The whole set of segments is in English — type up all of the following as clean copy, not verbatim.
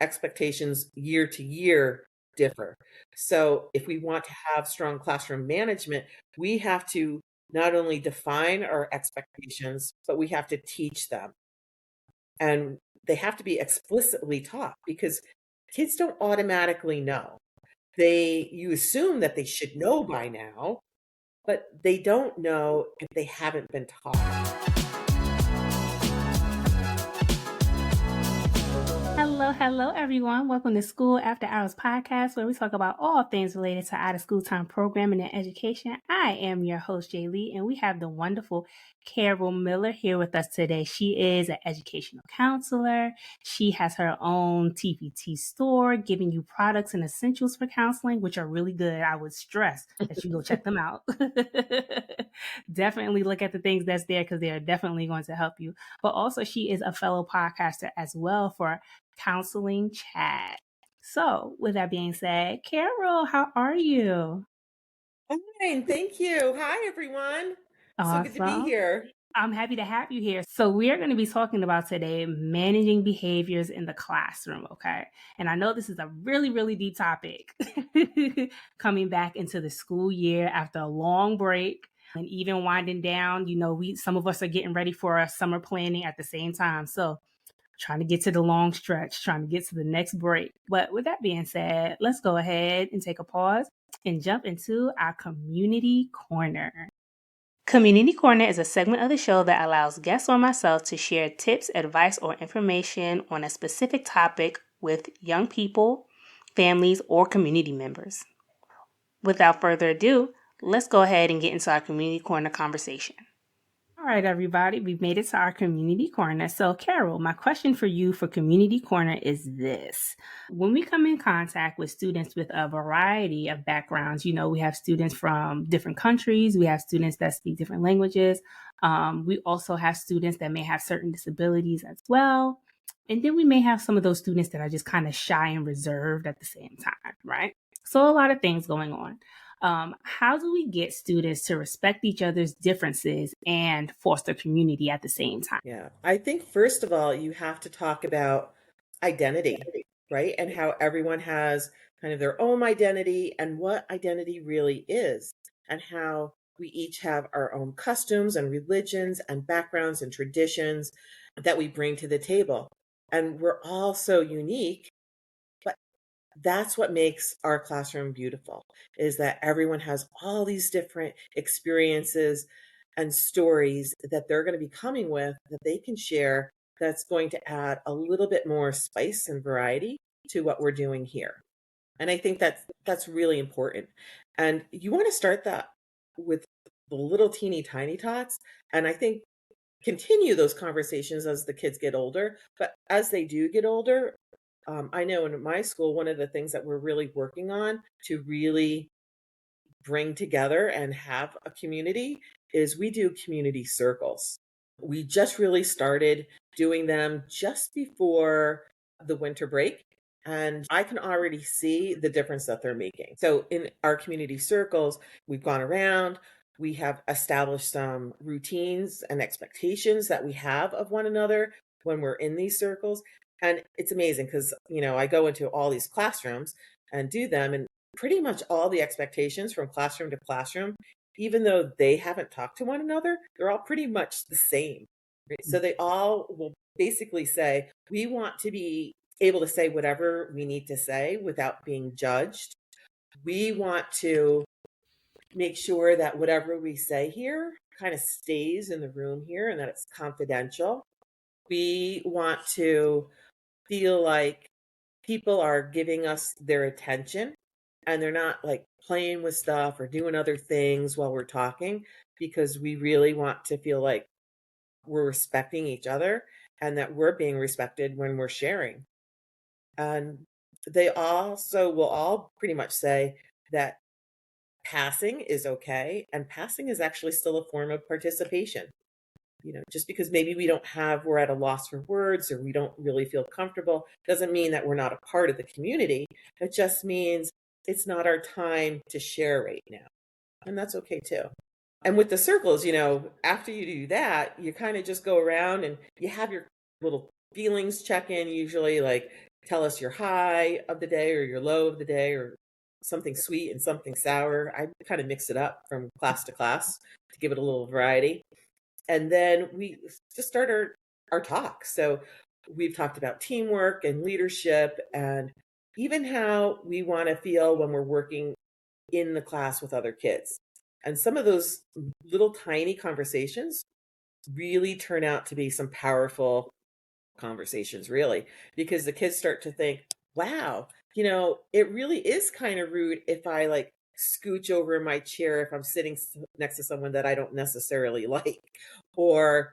expectations year to year differ. So if we want to have strong classroom management, we have to not only define our expectations, but we have to teach them. And they have to be explicitly taught because kids don't automatically know. You assume that they should know by now, but they don't know if they haven't been taught. Hello, hello, everyone. Welcome to School After Hours podcast, where we talk about all things related to out of school time programming and education. I am your host, Jay Lee, and we have the wonderful Carol Miller here with us today. She is an educational counselor. She has her own TPT store, giving you products and essentials for counseling, which are really good. I would stress that you go check them out. Definitely look at the things that's there because they are definitely going to help you. But also, she is a fellow podcaster as well for Counseling Chat. So, with that being said, Carol, how are you? Fine, thank you. Hi, everyone. So good to be Awesome. here. I'm happy to have you here. So, we are going to be talking about today managing behaviors in the classroom, okay? And I know this is a really, really deep topic coming back into the school year after a long break and even winding down. Some of us are getting ready for our summer planning at the same time. So, trying to get to the long stretch, trying to get to the next break. But with that being said, let's go ahead and take a pause and jump into our Community Corner. Community Corner is a segment of the show that allows guests or myself to share tips, advice, or information on a specific topic with young people, families, or community members. Without further ado, let's go ahead and get into our Community Corner conversation. All right, everybody, we've made it to our Community Corner. So, Carol, my question for you for Community Corner is this. When we come in contact with students with a variety of backgrounds, we have students from different countries, we have students that speak different languages, we also have students that may have certain disabilities as well. And then we may have some of those students that are just kind of shy and reserved at the same time, right? So, a lot of things going on. How do we get students to respect each other's differences and foster community at the same time? Yeah, I think first of all, you have to talk about identity, right? And how everyone has kind of their own identity and what identity really is, and how we each have our own customs and religions and backgrounds and traditions that we bring to the table. And we're all so unique, but that's what makes our classroom beautiful, is that everyone has all these different experiences and stories that they're going to be coming with that they can share, that's going to add a little bit more spice and variety to what we're doing here. And I think that's really important. And you want to start that with the little teeny tiny tots. And I think continue those conversations as the kids get older. But as they do get older, I know in my school, one of the things that we're really working on to really bring together and have a community is we do community circles. We just really started doing them just before the winter break. And I can already see the difference that they're making. So in our community circles, we've gone around, we have established some routines and expectations that we have of one another when we're in these circles. And it's amazing because, I go into all these classrooms and do them, and pretty much all the expectations from classroom to classroom, even though they haven't talked to one another, they're all pretty much the same. Right? So they all will basically say, we want to be able to say whatever we need to say without being judged. We want to make sure that whatever we say here kind of stays in the room here and that it's confidential. We want to feel like people are giving us their attention and they're not like playing with stuff or doing other things while we're talking, because we really want to feel like we're respecting each other and that we're being respected when we're sharing. And they also will all pretty much say that passing is okay, and passing is actually still a form of participation. Just because maybe we're at a loss for words or we don't really feel comfortable, doesn't mean that we're not a part of the community. It just means it's not our time to share right now. And that's okay too. And with the circles, after you do that, you kind of just go around and you have your little feelings check in, usually like, tell us your high of the day or your low of the day, or something sweet and something sour. I kind of mix it up from class to class to give it a little variety. And then we just start our talk. So we've talked about teamwork and leadership, and even how we want to feel when we're working in the class with other kids. And some of those little tiny conversations really turn out to be some powerful conversations, really, because the kids start to think, wow, it really is kind of rude if I like scooch over in my chair if I'm sitting next to someone that I don't necessarily like, or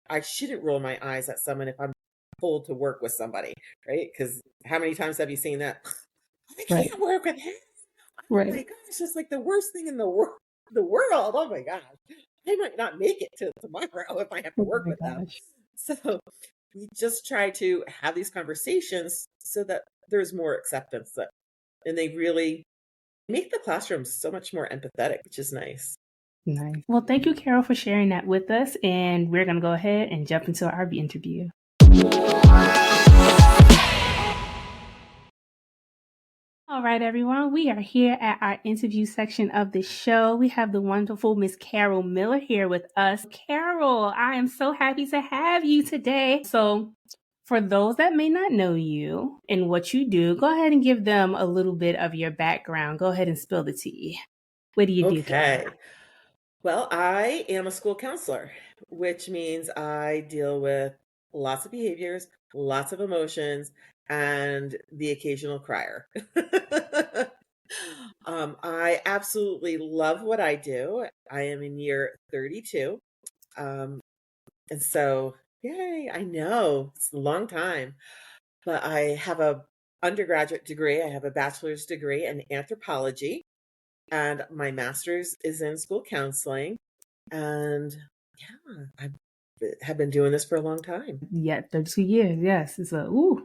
I shouldn't roll my eyes at someone if I'm told to work with somebody, right? Because how many times have you seen that? I Right. can't work with him. Oh my Right. gosh, it's like the worst thing in the world. Oh my gosh. I might not make it to tomorrow if I have to Oh work my with them. gosh. So we just try to have these conversations so that there's more acceptance, and they really make the classroom so much more empathetic, which is nice. Nice. Well, thank you, Carol, for sharing that with us. And we're going to go ahead and jump into our interview. All right, everyone. We are here at our interview section of the show. We have the wonderful Miss Carol Miller here with us. Carol, I am so happy to have you today. So, for those that may not know you and what you do, go ahead and give them a little bit of your background. Go ahead and spill the tea. What do you do, Carol? Okay. Well, I am a school counselor, which means I deal with lots of behaviors, lots of emotions, and the occasional crier. I absolutely love what I do. I am in year 32. Um, and so, yay, I know it's a long time, but I have a undergraduate degree. I have a bachelor's degree in anthropology, and my master's is in school counseling. And yeah, I have been doing this for a long time. Yeah, 32 years. Yes. It's a, ooh.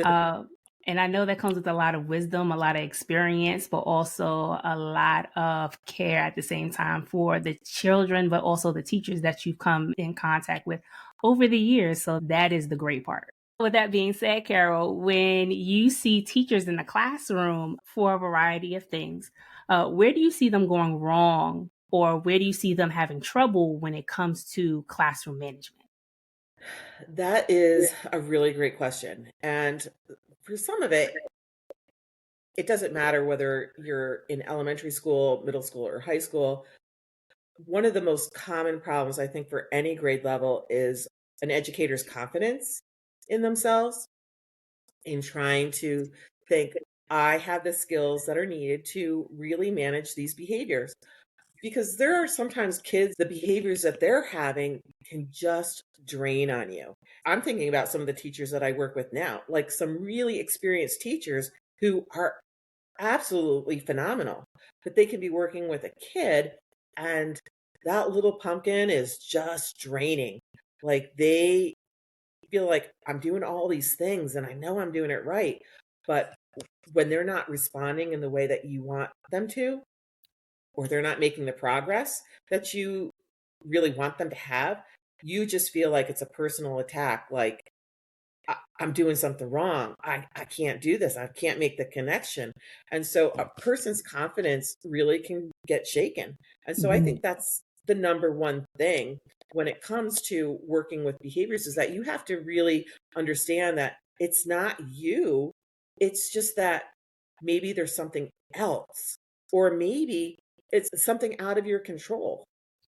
Uh, and I know that comes with a lot of wisdom, a lot of experience, but also a lot of care at the same time for the children, but also the teachers that you've come in contact with over the years. So that is the great part. With that being said, Carol, when you see teachers in the classroom for a variety of things, where do you see them going wrong, or where do you see them having trouble when it comes to classroom management? That is a really great question. And for some of it, it doesn't matter whether you're in elementary school, middle school, or high school. One of the most common problems, I think, for any grade level is an educator's confidence in themselves, in trying to think, I have the skills that are needed to really manage these behaviors. Because there are sometimes kids, the behaviors that they're having can just drain on you. I'm thinking about some of the teachers that I work with now, like some really experienced teachers who are absolutely phenomenal, but they can be working with a kid, and that little pumpkin is just draining. Like they feel like, I'm doing all these things and I know I'm doing it right. But when they're not responding in the way that you want them to, or they're not making the progress that you really want them to have, you just feel like it's a personal attack. Like, I'm doing something wrong. I can't do this. I can't make the connection. And so a person's confidence really can get shaken. And so I Mhm. think that's the number one thing when it comes to working with behaviors, is that you have to really understand that it's not you. It's just that maybe there's something else, or maybe it's something out of your control.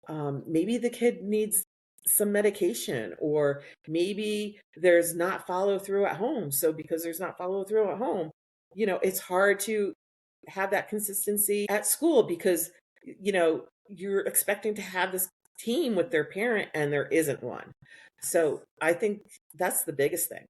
Maybe the kid needs some medication, or maybe there's not follow through at home. So because there's not follow through at home, it's hard to have that consistency at school, because you're expecting to have this team with their parent and there isn't one. So I think that's the biggest thing.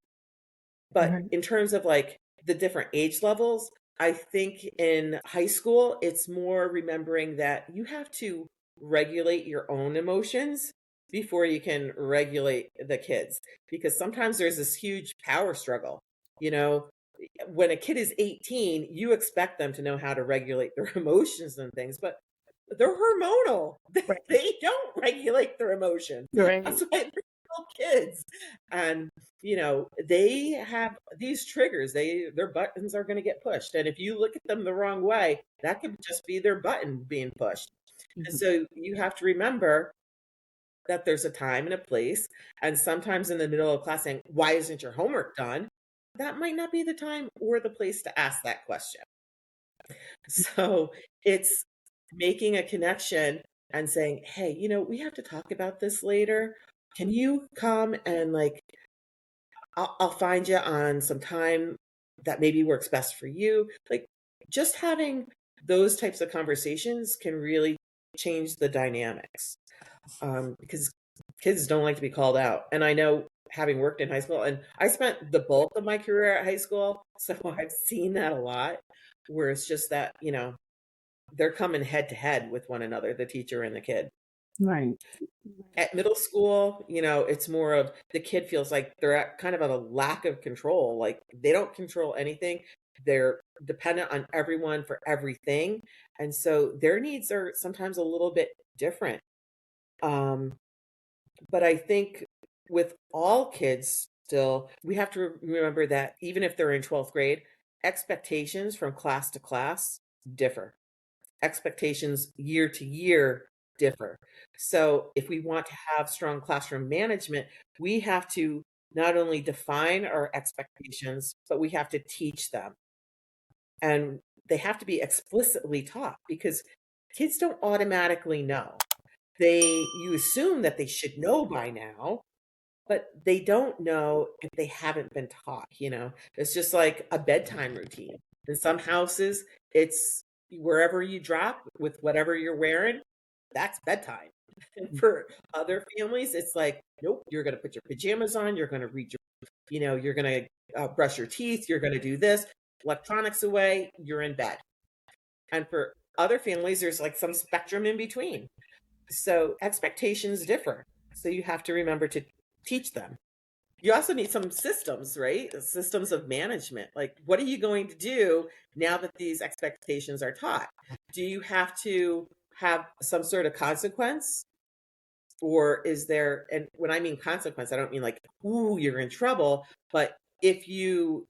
But Right. in terms of like the different age levels, I think in high school, it's more remembering that you have to regulate your own emotions before you can regulate the kids. Because sometimes there's this huge power struggle. You know, when a kid is 18, you expect them to know how to regulate their emotions and things, but they're hormonal. Right. They don't regulate their emotions. Right. That's why they're little kids, and they have these triggers. Their buttons are going to get pushed, and if you look at them the wrong way, that could just be their button being pushed. And Mhm. so you have to remember that there's a time and a place. And sometimes in the middle of class saying, "Why isn't your homework done?" That might not be the time or the place to ask that question. So it's making a connection and saying, "Hey, we have to talk about this later. Can you come and I'll find you on some time that maybe works best for you." Like just having those types of conversations can really change the dynamics, because kids don't like to be called out. And I know, having worked in high school, and I spent the bulk of my career at high school, so I've seen that a lot, where it's just that, they're coming head to head with one another, the teacher and the kid. Right. At middle school, it's more of the kid feels like they're at kind of at a lack of control. Like they don't control anything. They're dependent on everyone for everything. And so their needs are sometimes a little bit different. Um, But I think with all kids, still, we have to remember that even if they're in 12th grade, expectations from class to class differ. Expectations year to year differ. So if we want to have strong classroom management, we have to not only define our expectations, but we have to teach them. And they have to be explicitly taught, because kids don't automatically know. You assume that they should know by now, but they don't know if they haven't been taught. It's just like a bedtime routine. In some houses, it's wherever you drop with whatever you're wearing, that's bedtime. And for other families, it's like, nope, you're going to put your pajamas on, you're going to read you're going to brush your teeth, you're going to do this, electronics away, you're in bed. And for other families, there's like some spectrum in between. So expectations differ. So you have to remember to teach them. You also need some systems, right? Systems of management. Like, what are you going to do now that these expectations are taught? Do you have to have some sort of consequence? Or is there, and when I mean consequence, I don't mean like, ooh, you're in trouble, but if you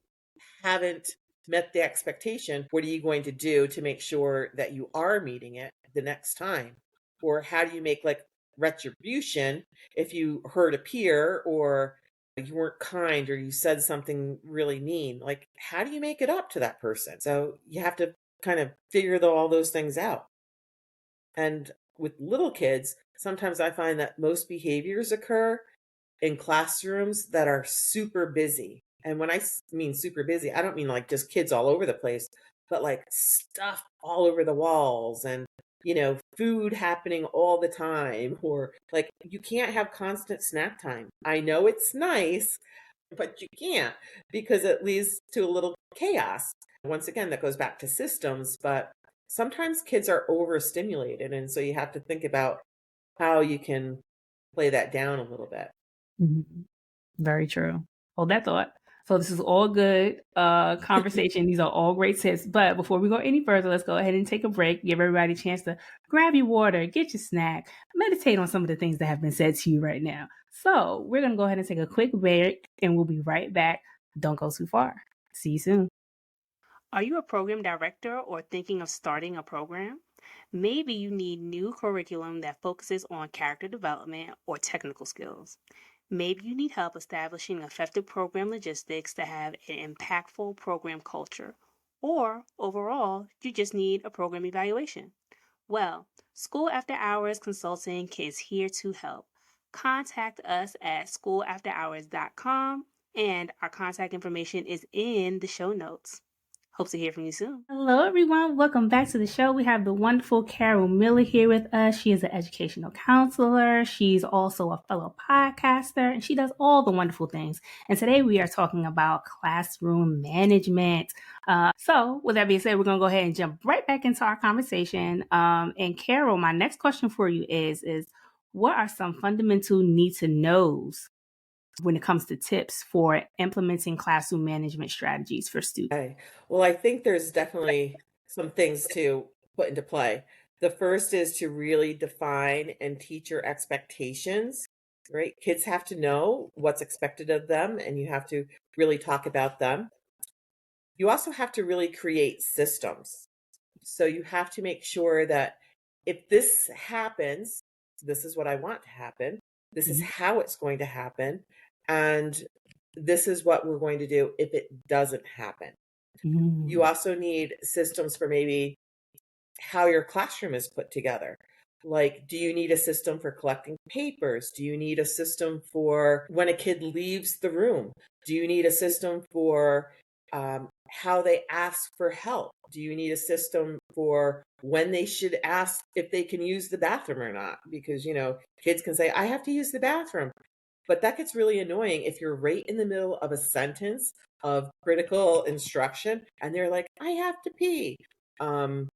haven't met the expectation, what are you going to do to make sure that you are meeting it the next time? Or how do you make like retribution if you hurt a peer, or you weren't kind, or you said something really mean? Like, how do you make it up to that person? So you have to kind of figure all those things out. And with little kids, sometimes I find that most behaviors occur in classrooms that are super busy. And when I mean super busy, I don't mean like just kids all over the place, but like stuff all over the walls, and food happening all the time, or like you can't have constant snack time. I know it's nice, but you can't, because it leads to a little chaos. Once again, that goes back to systems, but sometimes kids are overstimulated. And so you have to think about how you can play that down a little bit. Mhm. Very true. Hold that thought. So this is all good conversation. These are all great tips. But before we go any further, let's go ahead and take a break. Give everybody a chance to grab your water, get your snack, meditate on some of the things that have been said to you right now. So we're going to go ahead and take a quick break, and we'll be right back. Don't go too far. See you soon. Are you a program director or thinking of starting a program? Maybe you need new curriculum that focuses on character development or technical skills. Maybe you need help establishing effective program logistics to have an impactful program culture. Or overall, you just need a program evaluation. Well, School After Hours Consulting is here to help. Contact us at schoolafterhours.com, and our contact information is in the show notes. Hope to hear from you soon. Hello, everyone. Welcome back to the show. We have the wonderful Carol Miller here with us. She is an educational counselor. She's also a fellow podcaster, and she does all the wonderful things. And today we are talking about classroom management. So with that being said, we're going to go ahead and jump right back into our conversation. And Carol, my next question for you is what are some fundamental need to knows when it comes to tips for implementing classroom management strategies for students? Okay. Well, I think there's definitely some things to put into play. The first is to really define and teach your expectations. right? Kids have to know what's expected of them, and you have to really talk about them. You also have to really create systems. So you have to make sure that if this happens, this is what I want to happen. This is Mhm. how it's going to happen. And this is what we're going to do if it doesn't happen. You Mm. also need systems for maybe how your classroom is put together. Like, do you need a system for collecting papers? Do you need a system for when a kid leaves the room? Do you need a system for how they ask for help? Do you need a system for when they should ask if they can use the bathroom or not? Because, kids can say, I have to use the bathroom. But that gets really annoying if you're right in the middle of a sentence of critical instruction and they're like, I have to pee. Um,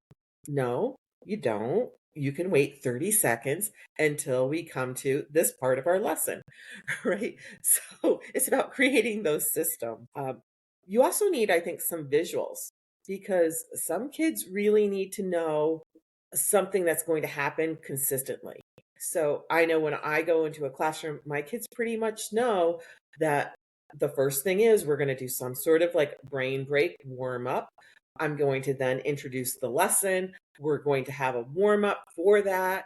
no, you don't. You can wait 30 seconds until we come to this part of our lesson, right? So it's about creating those systems. You also need, I think, some visuals because some kids really need to know something that's going to happen consistently. So I know when I go into a classroom, my kids pretty much know that the first thing is we're going to do some sort of like brain break warm up. I'm going to then introduce the lesson. We're going to have a warm up for that.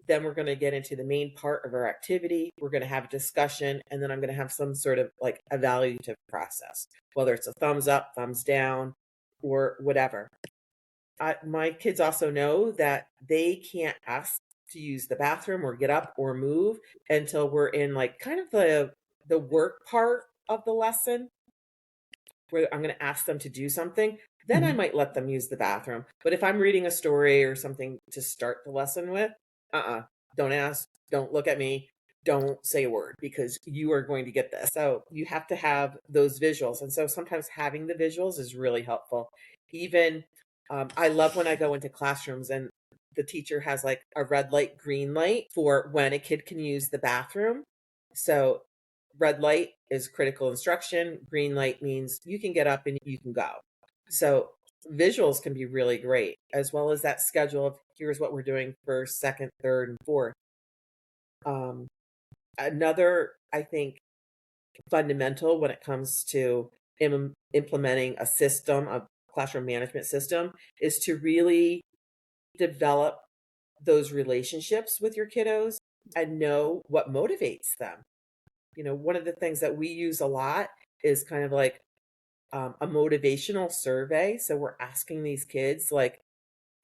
Then we're going to get into the main part of our activity. We're going to have a discussion, and then I'm going to have some sort of like evaluative process, whether it's a thumbs up, thumbs down, or whatever. My kids also know that they can't ask to use the bathroom or get up or move until we're in like kind of the work part of the lesson where I'm going to ask them to do something, then I Mhm. might let them use the bathroom. But if I'm reading a story or something to start the lesson with, don't ask, don't look at me, don't say a word because you are going to get this. So you have to have those visuals. And so sometimes having the visuals is really helpful. Even I love when I go into classrooms and the teacher has like a red light, green light for when a kid can use the bathroom. So red light is critical instruction. Green light means you can get up and you can go. So visuals can be really great, as well as that schedule of here's what we're doing first, second, third, and fourth. Um, Another, I think, fundamental when it comes to implementing a system, a classroom management system, is to really develop those relationships with your kiddos and know what motivates them. One of the things that we use a lot is kind of like a motivational survey. So we're asking these kids, like,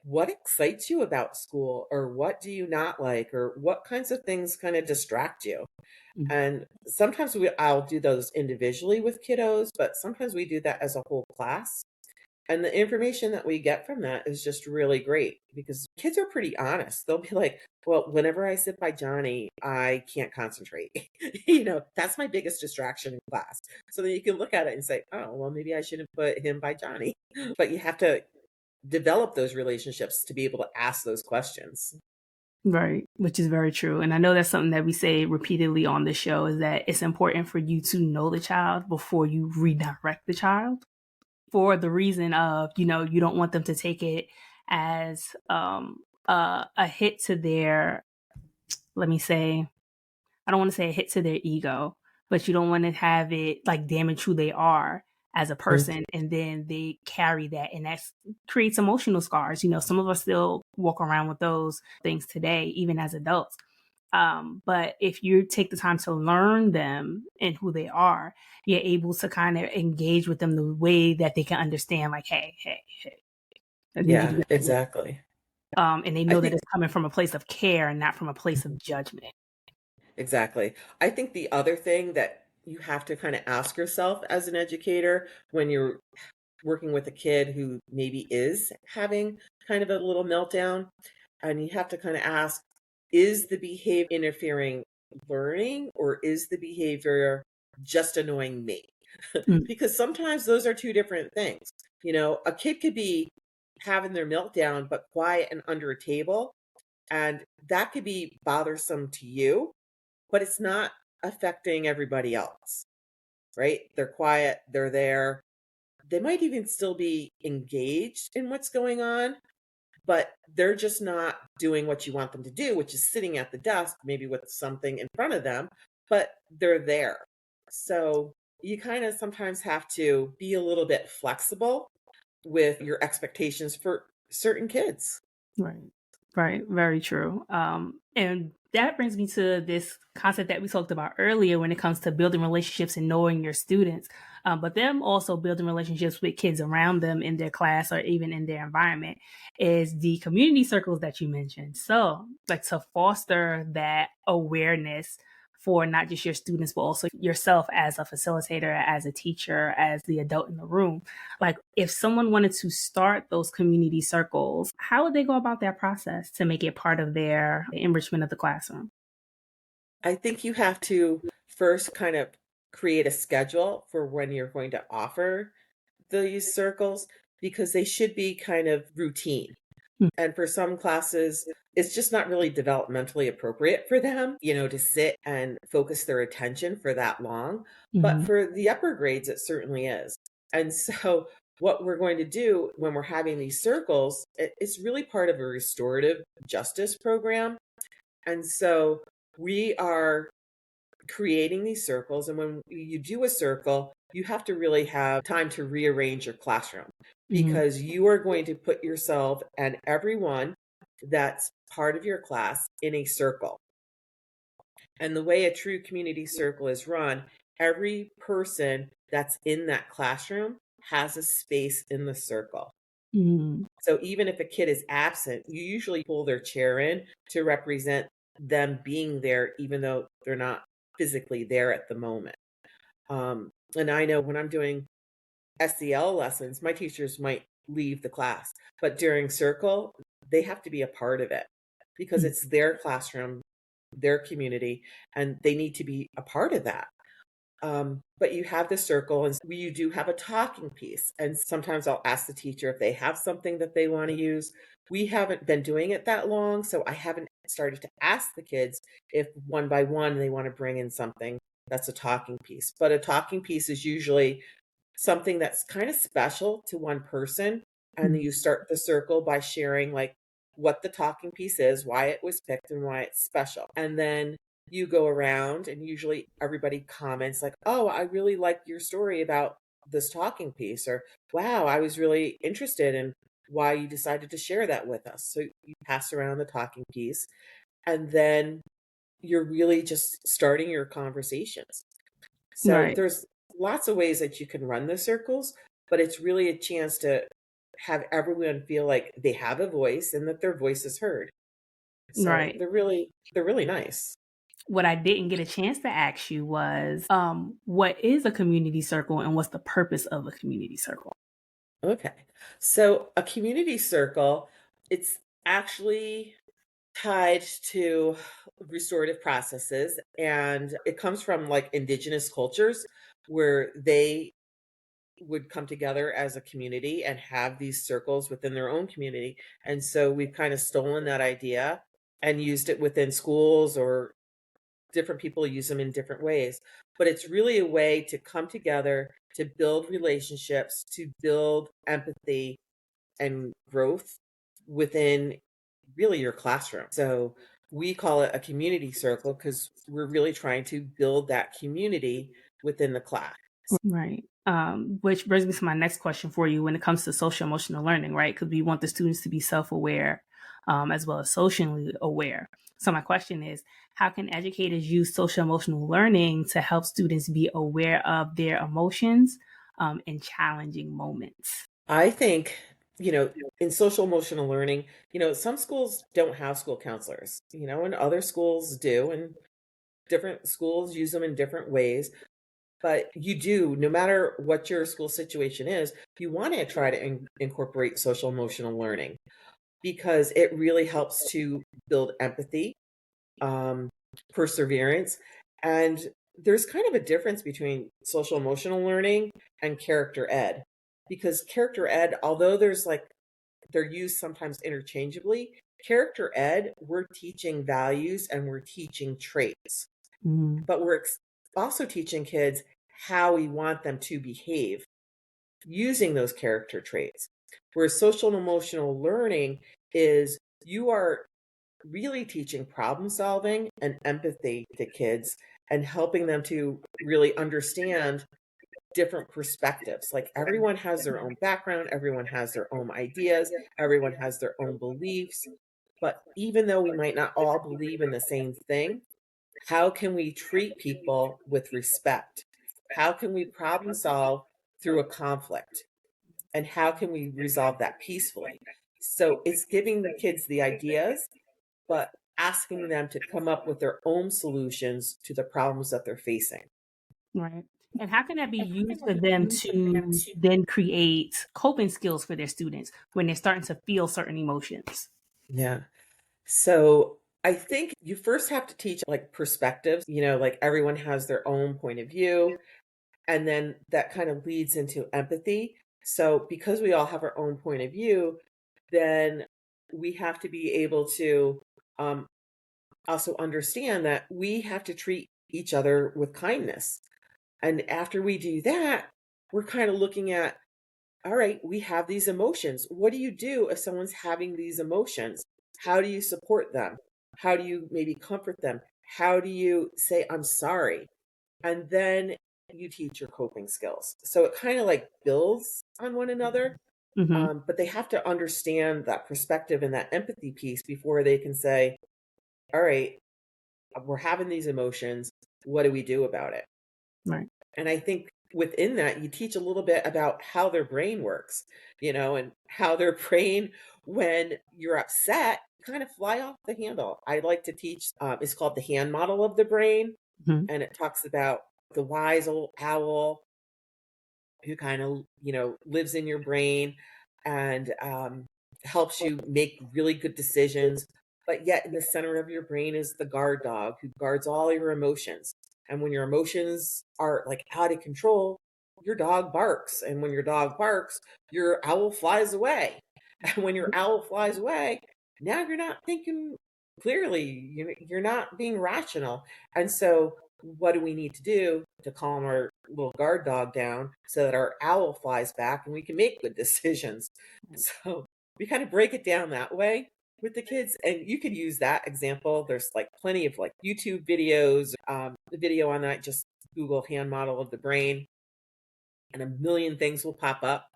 what excites you about school, or what do you not like, or what kinds of things kind of distract you? Mhm. And sometimes I'll do those individually with kiddos, but sometimes we do that as a whole class. And the information that we get from that is just really great because kids are pretty honest. They'll be like, well, whenever I sit by Johnny, I can't concentrate. That's my biggest distraction in class. So then you can look at it and say, oh, well, maybe I shouldn't put him by Johnny. But you have to develop those relationships to be able to ask those questions. Right, which is very true. And I know that's something that we say repeatedly on the show is that it's important for you to know the child before you redirect the child for the reason of, you don't want them to take it as a hit to their, let me say, I don't want to say a hit to their ego, but you don't want to have it like damage who they are as a Mm. person. And then they carry that and that creates emotional scars. Some of us still walk around with those things today, even as adults. But if you take the time to learn them and who they are, you're able to kind of engage with them the way that they can understand, like, hey, I need you to Yeah, get that. exactly. And they I know that think it's coming from a place of care and not from a place of judgment. Exactly. I think the other thing that you have to kind of ask yourself as an educator when you're working with a kid who maybe is having kind of a little meltdown, and you have to kind of ask, is the behavior interfering learning, or is the behavior just annoying me? Mm. Because sometimes those are two different things. A kid could be having their meltdown, but quiet and under a table, and that could be bothersome to you, but it's not affecting everybody else, right? They're quiet, they're there. They might even still be engaged in what's going on, but they're just not doing what you want them to do, which is sitting at the desk, maybe with something in front of them, but they're there. So you kind of sometimes have to be a little bit flexible with your expectations for certain kids. Right. Right. Very true. And that brings me to this concept that we talked about earlier when it comes to building relationships and knowing your students, but them also building relationships with kids around them in their class or even in their environment is the community circles that you mentioned. So, like to foster that awareness for not just your students, but also yourself as a facilitator, as a teacher, as the adult in the room. Like, if someone wanted to start those community circles, how would they go about that process to make it part of their enrichment of the classroom? I think you have to first kind of create a schedule for when you're going to offer these circles because they should be kind of routine. And for some classes, it's just not really developmentally appropriate for them, to sit and focus their attention for that long. But Mm-hmm. for the upper grades, it certainly is. And so, what we're going to do when we're having these circles, it's really part of a restorative justice program. And so, we are creating these circles. And when you do a circle, you have to really have time to rearrange your classroom Mm-hmm. because you are going to put yourself and everyone that's part of your class in a circle. And the way a true community circle is run, every person that's in that classroom has a space in the circle. Mm-hmm. So even if a kid is absent, you usually pull their chair in to represent them being there, even though they're not physically there at the moment. And I know when I'm doing SEL lessons, my teachers might leave the class, but during circle, they have to be a part of it because it's their classroom, their community, and they need to be a part of that. But you have the circle, and you do have a talking piece. And sometimes I'll ask the teacher if they have something that they want to use. We haven't been doing it that long, so I haven't started to ask the kids if one by one they want to bring in something that's a talking piece. But a talking piece is usually something that's kind of special to one person. And then you start the circle by sharing like what the talking piece is, why it was picked, and why it's special. And then you go around, and usually everybody comments, like, oh, I really like your story about this talking piece, or wow, I was really interested in why you decided to share that with us. So you pass around the talking piece, and then you're really just starting your conversations. So Right. there's lots of ways that you can run the circles, but it's really a chance to have everyone feel like they have a voice and that their voice is heard. So Right. they're really nice. What I didn't get a chance to ask you was, what is a community circle and what's the purpose of a community circle? Okay. So a community circle, it's actually tied to restorative processes, and it comes from like indigenous cultures where they would come together as a community and have these circles within their own community. And so we've kind of stolen that idea and used it within schools, or different people use them in different ways. But it's really a way to come together, to build relationships, to build empathy and growth within really your classroom. So we call it a community circle because we're really trying to build that community within the class. Right. Which brings me to my next question for you when it comes to social emotional learning, right? Because we want the students to be self aware as well as socially aware. So, my question is, how can educators use social emotional learning to help students be aware of their emotions in challenging moments? I think, in social emotional learning, some schools don't have school counselors, and other schools do, and different schools use them in different ways. But you do, no matter what your school situation is, you want to try to incorporate social emotional learning because it really helps to build empathy, um, perseverance. And there's kind of a difference between social emotional learning and character ed. Because character ed, although they're used sometimes interchangeably, character ed, we're teaching values and we're teaching traits, Mm, but we're also teaching kids how we want them to behave using those character traits. Whereas social and emotional learning is you are really teaching problem solving and empathy to kids and helping them to really understand different perspectives. Like everyone has their own background, everyone has their own ideas, everyone has their own beliefs. But even though we might not all believe in the same thing, how can we treat people with respect? How can we problem solve through a conflict? And how can we resolve that peacefully? So it's giving the kids the ideas, but asking them to come up with their own solutions to the problems that they're facing. Right. And how can that be used for them to then create coping skills for their students when they're starting to feel certain emotions? Yeah. So I think you first have to teach like perspectives, like everyone has their own point of view. And then that kind of leads into empathy. So because we all have our own point of view, then we have to be able to um, also understand that we have to treat each other with kindness. And after we do that, we're kind of looking at, all right, we have these emotions. What do you do if someone's having these emotions? How do you support them? How do you maybe comfort them? How do you say, I'm sorry? And then you teach your coping skills. So it kind of like builds on one another, Mm-hmm. but they have to understand that perspective and that empathy piece before they can say, all right, we're having these emotions. What do we do about it? Right. And I think within that, you teach a little bit about how their brain works, and how their brain, when you're upset, kind of fly off the handle. I like to teach, it's called the hand model of the brain. Mm-hmm. And it talks about the wise old owl who kind of, lives in your brain and helps you make really good decisions. But yet, in the center of your brain is the guard dog who guards all your emotions. And when your emotions are like out of control, your dog barks. And when your dog barks, your owl flies away. And when your owl flies away, now you're not thinking clearly, you're not being rational. And so what do we need to do to calm our little guard dog down so that our owl flies back and we can make good decisions? So we kind of break it down that way with the kids, and you could use that example. There's like plenty of like YouTube videos, the video on that. Just Google hand model of the brain, and a million things will pop up.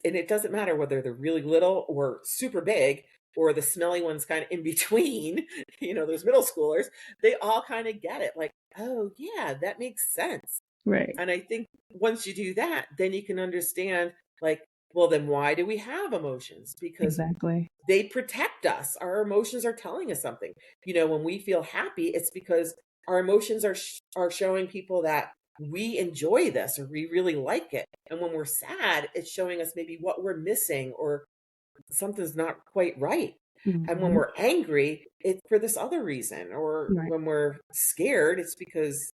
And it doesn't matter whether they're really little or super big or the smelly ones kind of in between, those middle schoolers, they all kind of get it. Like, oh, yeah, that makes sense. Right. And I think once you do that, then you can understand, like, well, then why do we have emotions? Because Exactly. they protect us. Our emotions are telling us something. When we feel happy, it's because our emotions are showing people that we enjoy this or we really like it. And when we're sad, it's showing us maybe what we're missing or something's not quite right. And when Mm-hmm. we're angry, it's for this other reason. Or Right. when we're scared, it's because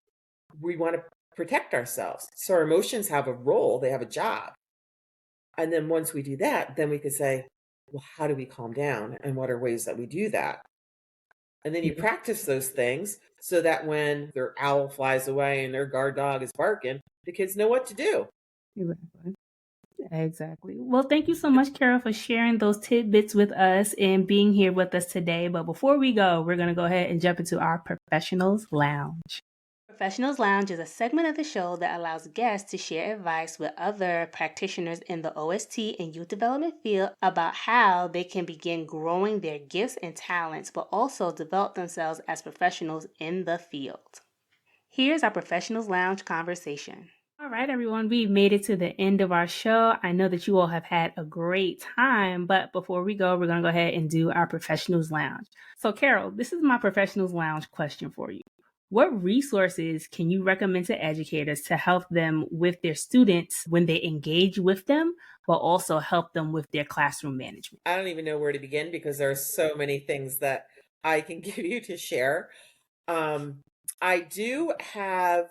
we want to protect ourselves. So our emotions have a role, they have a job. And then once we do that, then we could say, well, how do we calm down? And what are ways that we do that? And then you Yeah. practice those things so that when their owl flies away and their guard dog is barking, the kids know what to do. Exactly. Exactly. Well, thank you so much, Carol, for sharing those tidbits with us and being here with us today. But before we go, we're going to go ahead and jump into our Professionals Lounge. Professionals Lounge is a segment of the show that allows guests to share advice with other practitioners in the OST and youth development field about how they can begin growing their gifts and talents, but also develop themselves as professionals in the field. Here's our Professionals Lounge conversation. All right, everyone, we've made it to the end of our show. I know that you all have had a great time, but before we go, we're going to go ahead and do our Professionals Lounge. So, Carol, this is my Professionals Lounge question for you. What resources can you recommend to educators to help them with their students when they engage with them, but also help them with their classroom management? I don't even know where to begin because there are so many things that I can give you to share. Um, I do have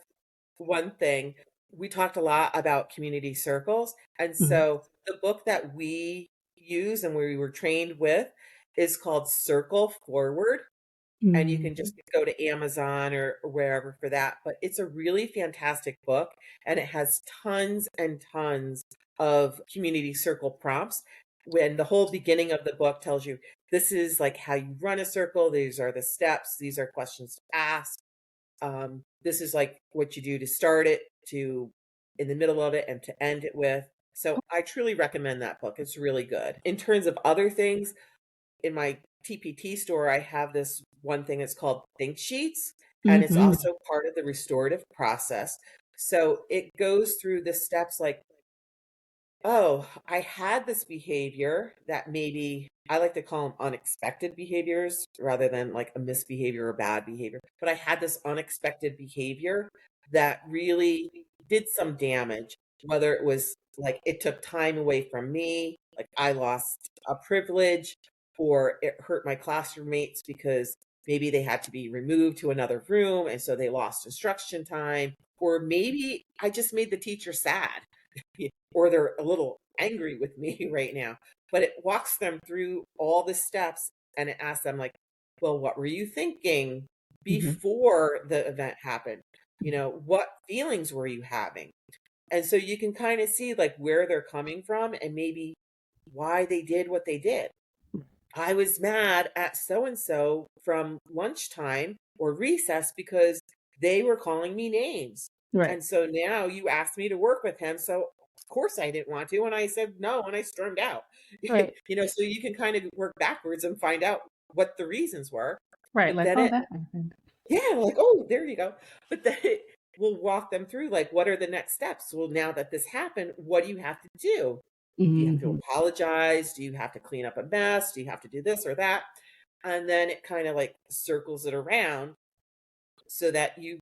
one thing. We talked a lot about community circles. And Mhm. so the book that we use and we were trained with is called Circle Forward. And you can Mhm. just go to Amazon or wherever for that. But it's a really fantastic book and it has tons and tons of community circle prompts. when the whole beginning of the book tells you this is like how you run a circle, these are the steps, these are questions to ask. This is like what you do to start it, to in the middle of it, and to end it with. So I truly recommend that book. It's really good. In terms of other things, in my TPT store, I have this one thing. It's called Think Sheets, and it's Mm-hmm. also part of the restorative process. So it goes through the steps like, oh, I had this behavior that maybe I like to call them unexpected behaviors rather than like a misbehavior or bad behavior. But I had this unexpected behavior that really did some damage, whether it was like it took time away from me, like I lost a privilege, or it hurt my classroom mates because maybe they had to be removed to another room and so they lost instruction time, or maybe I just made the teacher sad or they're a little angry with me right now. But it walks them through all the steps and it asks them, like, well, what were you thinking Mm-hmm. before the event happened? What feelings were you having? And so you can kind of see like where they're coming from and maybe why they did what they did. I was mad at so and so from lunchtime or recess because they were calling me names. Right. And so now you asked me to work with him. So of course I didn't want to. And I said no, and I stormed out. Right. So you can kind of work backwards and find out what the reasons were. Right. But Like, then oh, it, that happened. yeah, like, oh, there you go. But then it will walk them through like, what are the next steps? Well, now that this happened, what do you have to do? Do you have to Mm-hmm. apologize? Do you have to clean up a mess? Do you have to do this or that? And then it kind of like circles it around so that you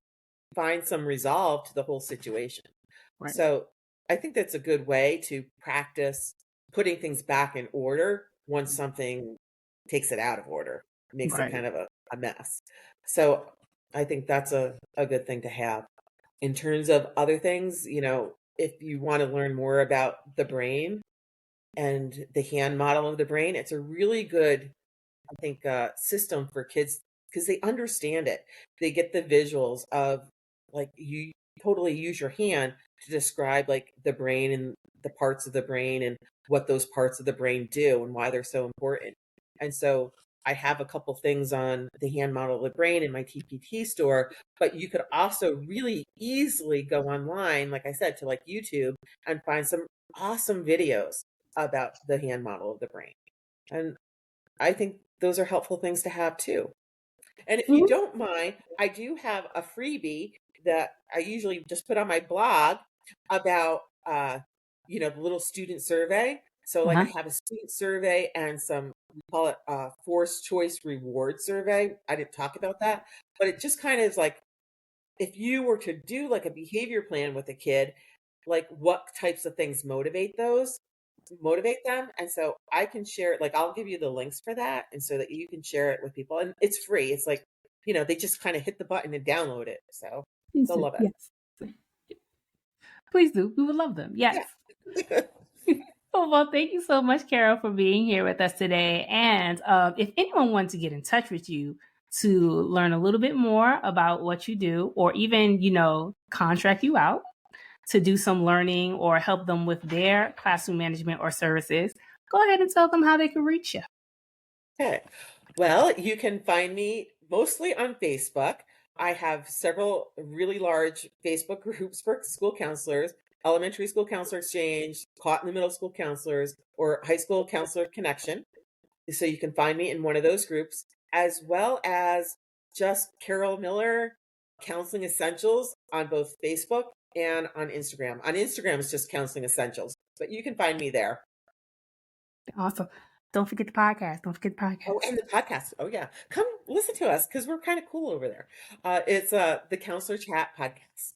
find some resolve to the whole situation. Right. So I think that's a good way to practice putting things back in order once something takes it out of order, makes it Right. kind of a mess. So I think that's a good thing to have. In terms of other things, if you want to learn more about the brain, and the hand model of the brain. It's a really good, I think, system for kids because they understand it. They get the visuals of like you totally use your hand to describe like the brain and the parts of the brain and what those parts of the brain do and why they're so important. And so I have a couple things on the hand model of the brain in my TPT store, but you could also really easily go online, like I said, to like YouTube and find some awesome videos about the hand model of the brain. And I think those are helpful things to have too. And if you Mhm. don't mind, I do have a freebie that I usually just put on my blog about, the little student survey. So, like, I Uh-huh. have a student survey and some, we call it a forced choice reward survey. I didn't talk about that, but it just kind of is like if you were to do like a behavior plan with a kid, like what types of things motivate them. And so I can share it, like I'll give you the links for that and so that you can share it with people. And it's free. It's like, they just kind of hit the button and download it. So Please they'll do. love it. Yes. Please do. We would love them. Yes. Yeah. Well, thank you so much, Carol, for being here with us today. And if anyone wants to get in touch with you to learn a little bit more about what you do, or even, contract you out to do some learning or help them with their classroom management or services, go ahead and tell them how they can reach you. Okay. Well, you can find me mostly on Facebook. I have several really large Facebook groups for school counselors, elementary school counselor exchange, caught in the middle school counselors, or high school counselor connection. So you can find me in one of those groups, as well as just Carol Miller Counseling Essentials on both Facebook and on Instagram. On Instagram, it's just Counseling Essentials, but you can find me there. Awesome. Don't forget the podcast. Don't forget the Oh, podcast. and the podcast. Oh, yeah. Come listen to us because we're kind of cool over there. It's the Counselor Chat podcast.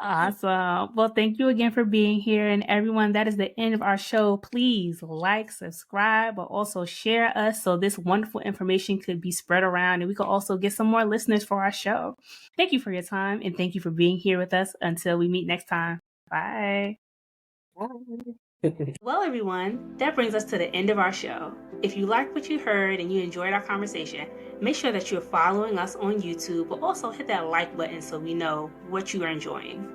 Awesome. Well, thank you again for being here. And everyone, that is the end of our show. Please like, subscribe, but also share us so this wonderful information could be spread around and we could also get some more listeners for our show. Thank you for your time and thank you for being here with us. Until we meet next time. Bye. Well, everyone, that brings us to the end of our show. If you liked what you heard and you enjoyed our conversation, make sure that you're following us on YouTube, but also hit that like button so we know what you are enjoying.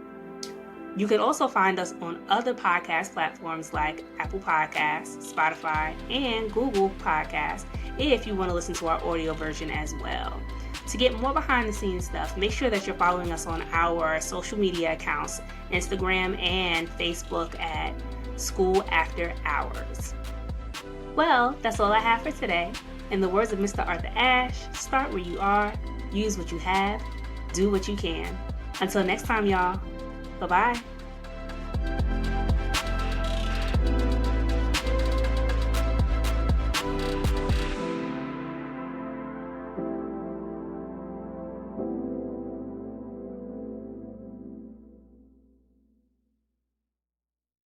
You can also find us on other podcast platforms like Apple Podcasts, Spotify, and Google Podcasts if you want to listen to our audio version as well. To get more behind the scenes stuff, make sure that you're following us on our social media accounts, Instagram and Facebook at School After Hours. Well, that's all I have for today. In the words of Mr. Arthur Ashe, start where you are, use what you have, do what you can. Until next time, y'all. Bye-bye.